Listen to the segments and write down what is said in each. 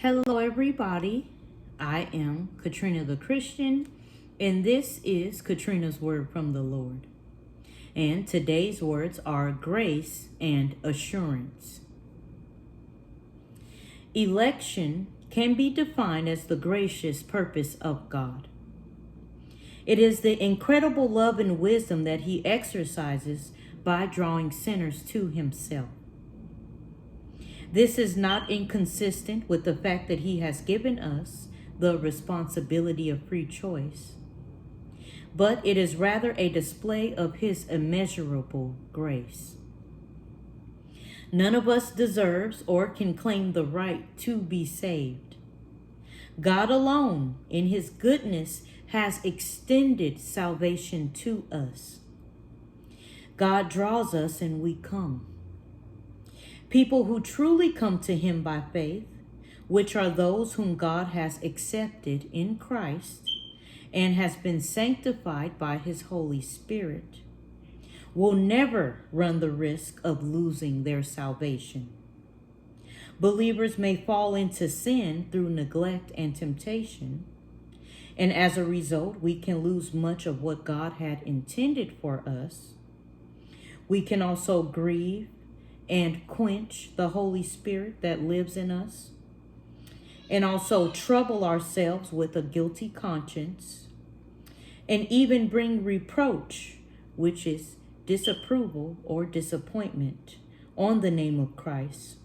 Hello, everybody. I am Katrina the Christian, and this is Katrina's Word from the Lord. And today's words are grace and assurance. Election can be defined as the gracious purpose of God. It is the incredible love and wisdom that He exercises by drawing sinners to Himself. This is not inconsistent with the fact that He has given us the responsibility of free choice, but it is rather a display of His immeasurable grace. None of us deserves or can claim the right to be saved. God alone, in His goodness, has extended salvation to us. God draws us and we come. People who truly come to Him by faith, which are those whom God has accepted in Christ and has been sanctified by His Holy Spirit, will never run the risk of losing their salvation. Believers may fall into sin through neglect and temptation, and as a result, we can lose much of what God had intended for us. We can also grieve and quench the Holy Spirit that lives in us, and also trouble ourselves with a guilty conscience, and even bring reproach, which is disapproval or disappointment, on the name of Christ,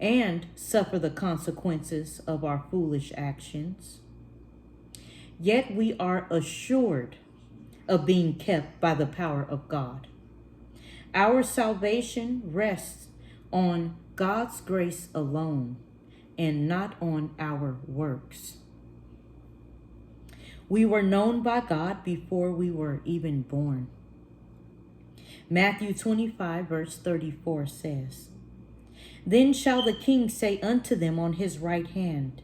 and suffer the consequences of our foolish actions. Yet we are assured of being kept by the power of God. Our salvation rests on God's grace alone and not on our works. We were known by God before we were even born. Matthew 25, verse 34 says, "Then shall the King say unto them on His right hand,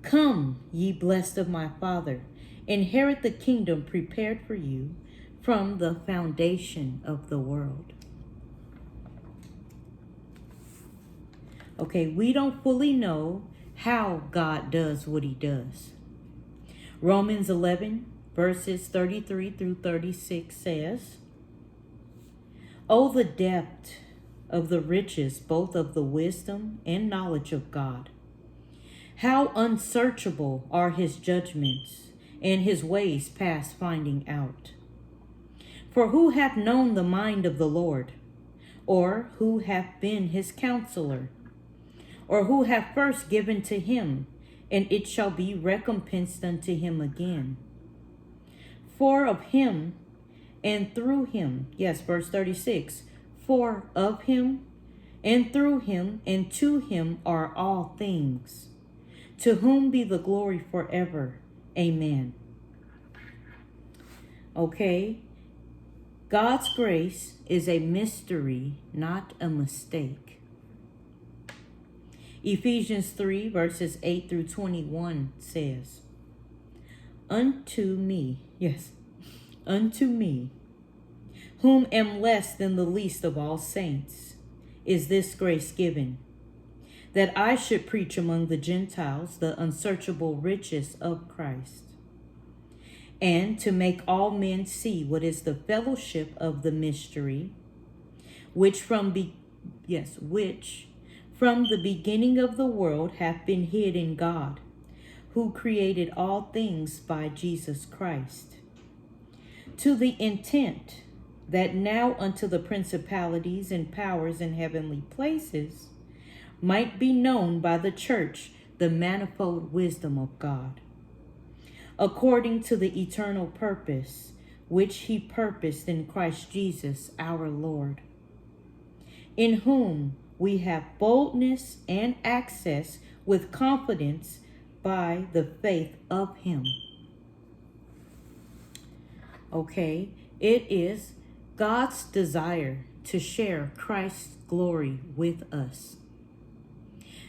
Come, ye blessed of my Father, inherit the kingdom prepared for you from the foundation of the world." Okay, we don't fully know how God does what He does. Romans 11, verses 33 through 36 says, "Oh, the depth of the riches, both of the wisdom and knowledge of God! How unsearchable are His judgments, and His ways past finding out! For who hath known the mind of the Lord? Or who hath been His counselor? Or who hath first given to Him, and it shall be recompensed unto Him again? For of Him, and through Him," yes, verse 36, "For of Him, and through Him, and to Him are all things, to whom be the glory forever. Amen." Okay, God's grace is a mystery, not a mistake. Ephesians 3, verses 8 through 21 says, unto me, whom am less than the least of all saints, is this grace given, that I should preach among the Gentiles the unsearchable riches of Christ, and to make all men see what is the fellowship of the mystery, which from the beginning of the world hath been hid in God, who created all things by Jesus Christ, to the intent that now unto the principalities and powers in heavenly places might be known by the church the manifold wisdom of God, according to the eternal purpose which He purposed in Christ Jesus our Lord, in whom we have boldness and access with confidence by the faith of Him. Okay, it is God's desire to share Christ's glory with us.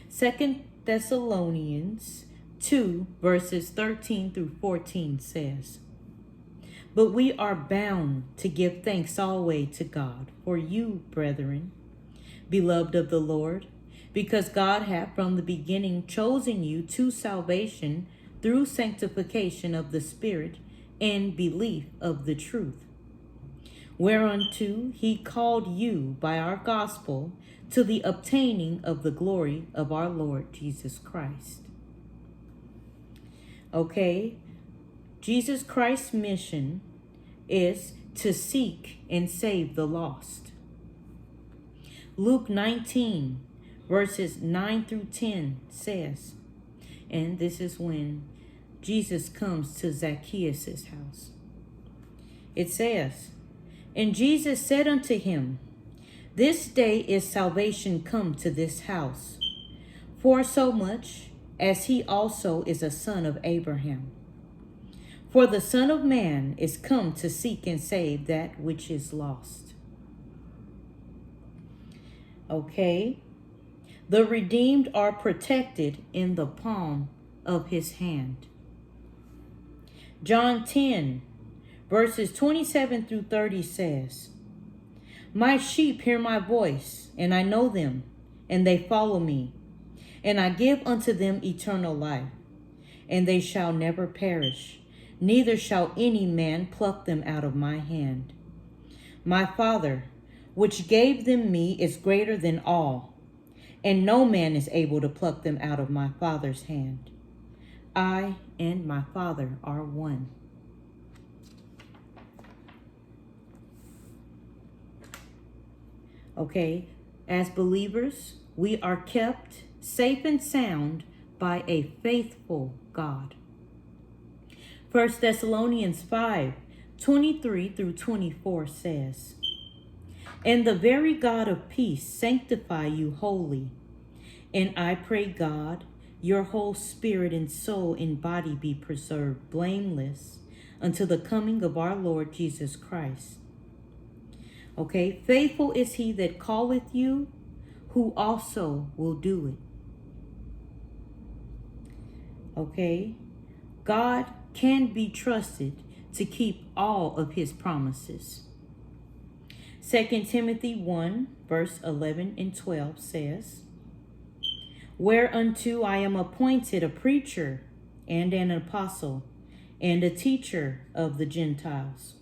2 Thessalonians 2, verses 13 through 14 says, "But we are bound to give thanks always to God for you, brethren, beloved of the Lord, because God hath from the beginning chosen you to salvation through sanctification of the Spirit and belief of the truth, whereunto he called you by our gospel to the obtaining of the glory of our Lord Jesus Christ. Okay, Jesus Christ's mission is to seek and save the lost. Luke 19, verses 9 through 10 says, and this is when Jesus comes to Zacchaeus' house. It says, and Jesus said unto him, this day is salvation come to this house, for so much as he also is a son of Abraham. For the Son of Man is come to seek and save that which is lost. Okay. The redeemed are protected in the palm of his hand. John 10, verses 27 through 30 says, my sheep hear my voice, and I know them, and they follow me. And I give unto them eternal life, and they shall never perish, neither shall any man pluck them out of my hand. My Father, which gave them me, is greater than all, and no man is able to pluck them out of my Father's hand. I and my Father are one. Okay, as believers, we are kept safe and sound by a faithful God. 1 Thessalonians 5, 23 through 24 says, and the very God of peace sanctify you wholly. And I pray God, your whole spirit and soul and body be preserved blameless until the coming of our Lord Jesus Christ. Okay, faithful is he that calleth you, who also will do it. Okay, God can be trusted to keep all of his promises. 2 Timothy 1, verse 11 and 12 says, whereunto I am appointed a preacher and an apostle and a teacher of the Gentiles.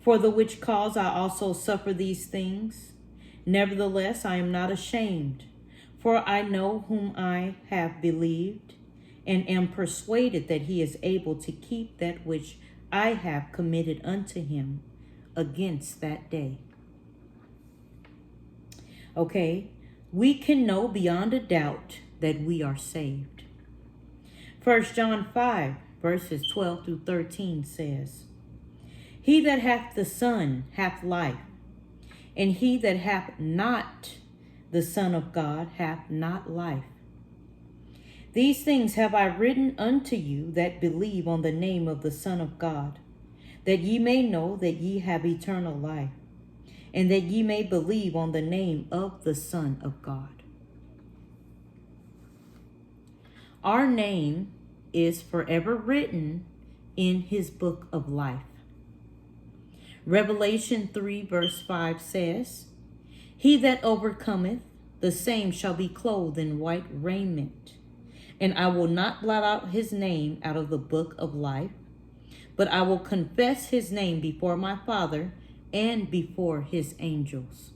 For the which cause I also suffer these things. Nevertheless, I am not ashamed, for I know whom I have believed, and am persuaded that he is able to keep that which I have committed unto him against that day. Okay, we can know beyond a doubt that we are saved. 1 John 5, verses 12 through 13 says, he that hath the Son hath life, and he that hath not the Son of God hath not life. These things have I written unto you that believe on the name of the Son of God, that ye may know that ye have eternal life, and that ye may believe on the name of the Son of God. Our name is forever written in his book of life. Revelation 3, verse 5 says, he that overcometh, the same shall be clothed in white raiment, and I will not blot out his name out of the book of life, but I will confess his name before my Father and before his angels.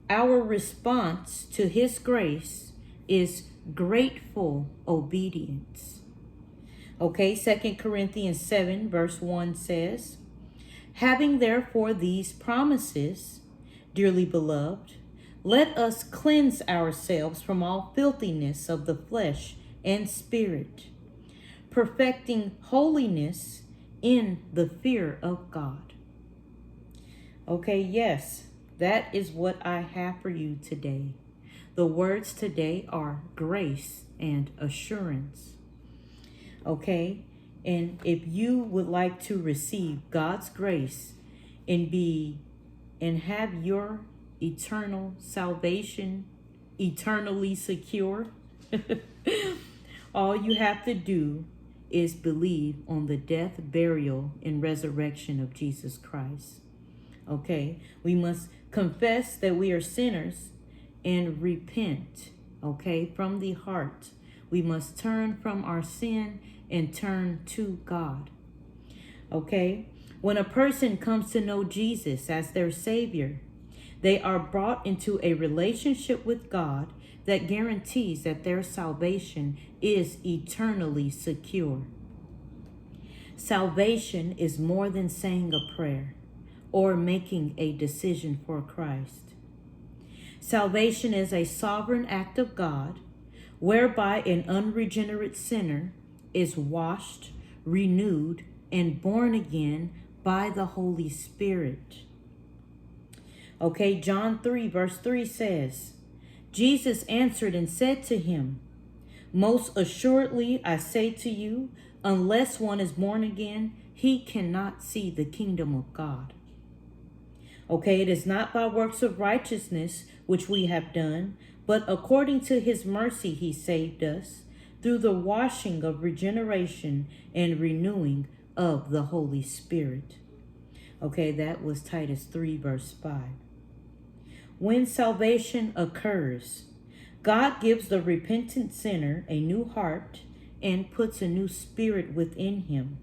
Our response to his grace is grateful obedience. Okay, 2 Corinthians 7, verse 1 says, having therefore these promises, dearly beloved, let us cleanse ourselves from all filthiness of the flesh and spirit, perfecting holiness in the fear of God. Okay, yes, that is what I have for you today. The words today are grace and assurance. Okay, and if you would like to receive God's grace and have your eternal salvation eternally secure, all you have to do is believe on the death, burial, and resurrection of Jesus Christ. Okay, we must confess that we are sinners and repent, okay, from the heart. We must turn from our sin and turn to God. Okay, when a person comes to know Jesus as their Savior, they are brought into a relationship with God that guarantees that their salvation is eternally secure. Salvation is more than saying a prayer or making a decision for Christ. Salvation is a sovereign act of God whereby an unregenerate sinner is washed, renewed, and born again by the Holy Spirit. Okay, John 3 verse 3 says, Jesus answered and said to him, most assuredly I say to you, unless one is born again, he cannot see the kingdom of God. Okay, it is not by works of righteousness which we have done, but according to his mercy he saved us through the washing of regeneration and renewing of the Holy Spirit. Okay, that was Titus 3 verse 5. When salvation occurs, God gives the repentant sinner a new heart and puts a new spirit within him.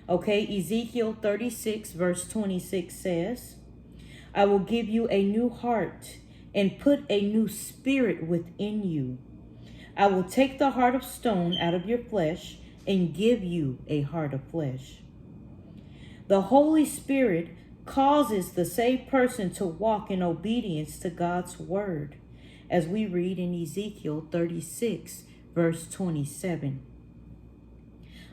Okay, Ezekiel 36 verse 26 says, I will give you a new heart and put a new spirit within you. I will take the heart of stone out of your flesh and give you a heart of flesh. The Holy Spirit causes the saved person to walk in obedience to God's word, as we read in Ezekiel 36, verse 27.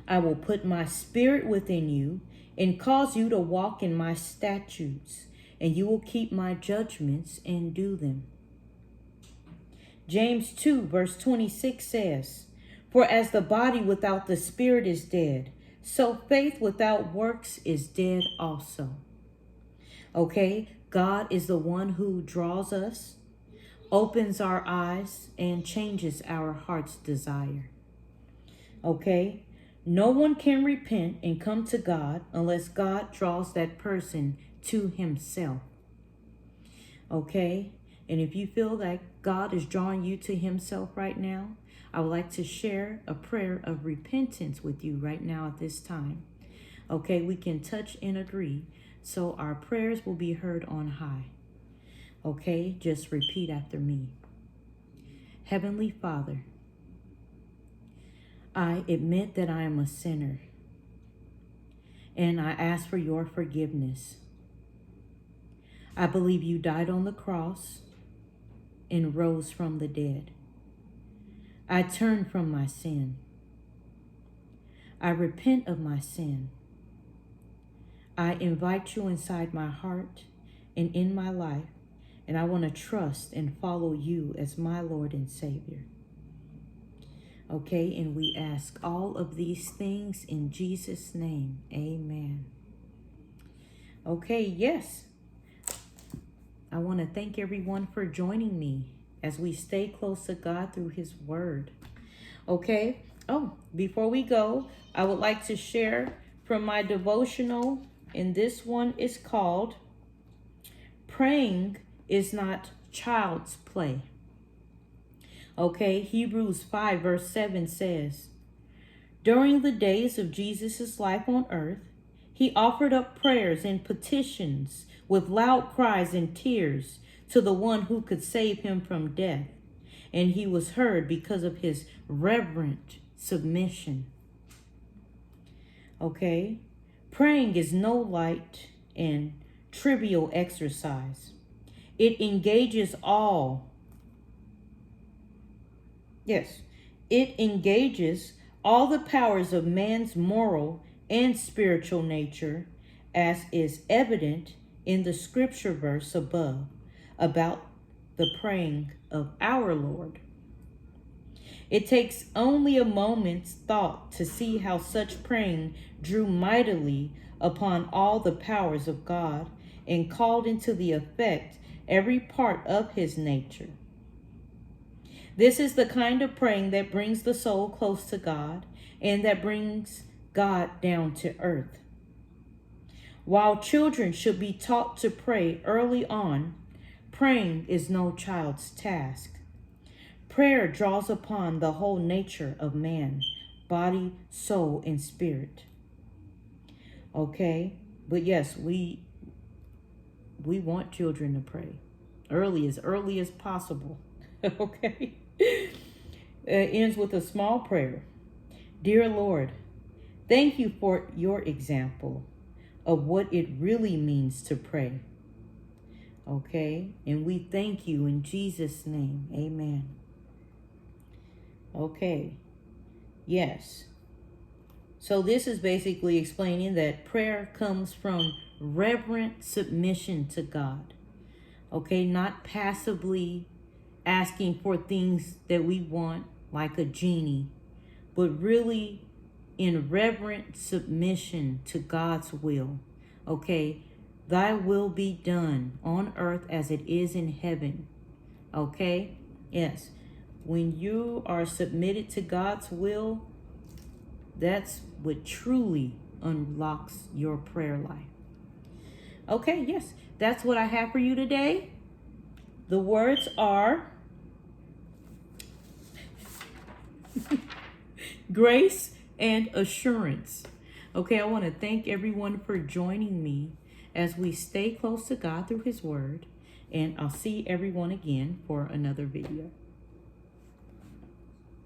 I will put my spirit within you and cause you to walk in my statutes, and you will keep my judgments and do them. James 2, verse 26 says, for as the body without the spirit is dead, so faith without works is dead also. Okay, God is the one who draws us, opens our eyes, and changes our heart's desire. Okay, no one can repent and come to God unless God draws that person to himself. Okay, and if you feel like God is drawing you to himself right now, I would like to share a prayer of repentance with you right now at this time. Okay, we can touch and agree so our prayers will be heard on high. Okay, just repeat after me. Heavenly Father, I admit that I am a sinner, and I ask for your forgiveness. I believe you died on the cross and rose from the dead. I turn from my sin. I repent of my sin. I invite you inside my heart and in my life, and I want to trust and follow you as my Lord and Savior. Okay, and we ask all of these things in Jesus' name. Amen. Okay, yes. I want to thank everyone for joining me as we stay close to God through his word. Okay. Oh, before we go, I would like to share from my devotional, and this one is called Praying is Not Child's Play. Okay, Hebrews 5 verse 7 says, during the days of Jesus' life on earth, he offered up prayers and petitions with loud cries and tears to the one who could save him from death, and he was heard because of his reverent submission. Okay, praying is no light and trivial exercise. It engages all the powers of man's moral and spiritual nature, as is evident in the scripture verse above about the praying of our Lord. It takes only a moment's thought to see how such praying drew mightily upon all the powers of God and called into the effect every part of his nature. This is the kind of praying that brings the soul close to God and that brings God down to earth. While children should be taught to pray early on, praying is no child's task. Prayer draws upon the whole nature of man, body, soul, and spirit. Okay? But yes, we want children to pray early as possible. Okay? It ends with a small prayer. Dear Lord, thank you for your example of what it really means to pray. Okay? And we thank you in Jesus' name. Amen. Okay. Yes. So this is basically explaining that prayer comes from reverent submission to God. Okay? Not passively asking for things that we want like a genie, but really in reverent submission to God's will. Okay? Thy will be done on earth as it is in heaven. Okay? Yes. When you are submitted to God's will, that's what truly unlocks your prayer life. Okay, yes. That's what I have for you today. The words are grace and assurance. Okay, I want to thank everyone for joining me as we stay close to God through His Word. And I'll see everyone again for another video.